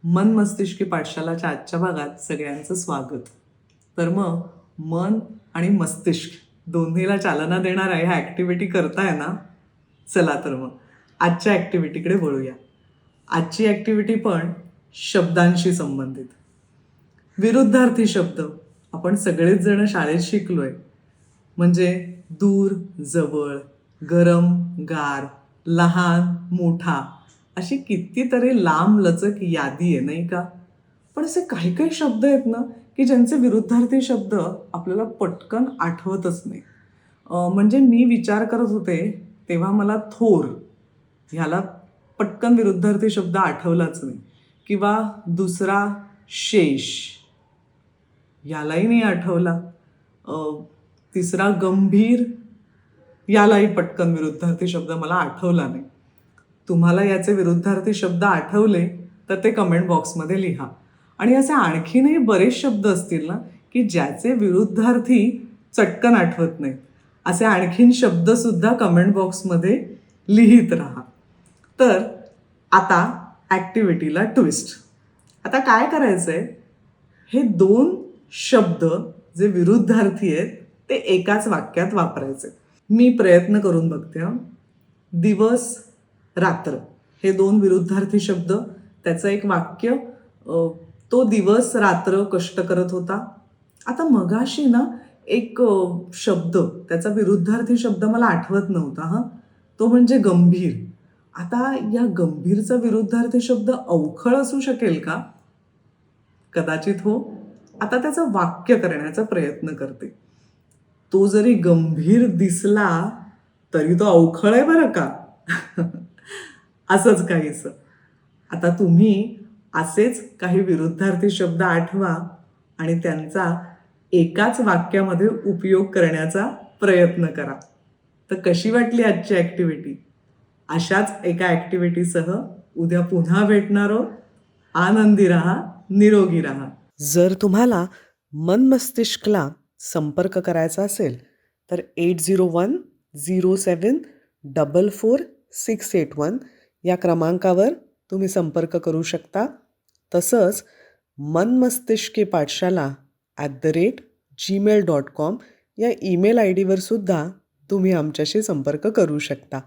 मन मस्तिष्की पाठशालाच्या आजच्या भागात सगळ्यांचं स्वागत. तर मग मन आणि मस्तिष्क दोन्हीला चालना देणाऱ्या ह्या ॲक्टिव्हिटी करताय ना? चला तर मग आजच्या ॲक्टिव्हिटीकडे वळूया. आजची ॲक्टिव्हिटी पण शब्दांशी संबंधित. विरुद्धार्थी शब्द आपण सगळेच जण शाळेत शिकलोय. म्हणजे दूर जवळ, गरम गार, लहान मोठा अशी कितीतरी लांब लचक यादी आहे नाही का? पण असे काही काही शब्द आहेत ना की ज्यांचे विरुद्धार्थी शब्द आपल्याला पटकन आठवतच नाही. म्हणजे मी विचार करत होते तेव्हा मला थोर ह्याला पटकन विरुद्धार्थी शब्द आठवलाच नाही. किंवा दुसरा शेष यालाही नाही आठवला. तिसरा गंभीर यालाही पटकन विरुद्धार्थी शब्द मला आठवला नाही. तुम्हाला याचे विरुद्धार्थी शब्द आठवले तर ते कमेंट बॉक्समध्ये लिहा. आणि असे आणखीनही बरेच शब्द असतील ना की ज्याचे विरुद्धार्थी चटकन आठवत नाहीत. असे आणखीन शब्दसुद्धा कमेंट बॉक्समध्ये लिहित राहा. तर आता ॲक्टिव्हिटीला ट्विस्ट. आता काय करायचं आहे, हे 2 शब्द जे विरुद्धार्थी आहेत ते एकाच वाक्यात वापरायचे. मी प्रयत्न करून बघते. दिवस रात्र हे 2 विरुद्धार्थी शब्द, त्याचं एक वाक्य. तो दिवस रात्र कष्ट करत होता. आता मगाशी ना एक शब्द, त्याचा विरुद्धार्थी शब्द मला आठवत नव्हता. तो म्हणजे गंभीर. आता या गंभीरचा विरुद्धार्थी शब्द अवखळ असू शकेल का? कदाचित हो. आता त्याचं वाक्य करण्याचा प्रयत्न करते. तो जरी गंभीर दिसला तरी तो अवखळ आहे बरं का. असंच काहीसं. आता तुम्ही असेच काही विरुद्धार्थी शब्द आठवा आणि त्यांचा एकाच वाक्यामध्ये उपयोग करण्याचा प्रयत्न करा. तर कशी वाटली आजची ॲक्टिव्हिटी? अशाच एका ॲक्टिव्हिटीसह उद्या पुन्हा भेटणार आहोत. आनंदी राहा, निरोगी राहा. जर तुम्हाला मन मस्तिष्कला संपर्क करायचा असेल तर 8010744681 या क्रमांकावर तुम्ही संपर्क करू शकता. तसंच मनमस्तिष्की पाठशाला @gmail.com या ईमेल आय डीवर सुद्धा तुम्ही आमच्याशी संपर्क करू शकता.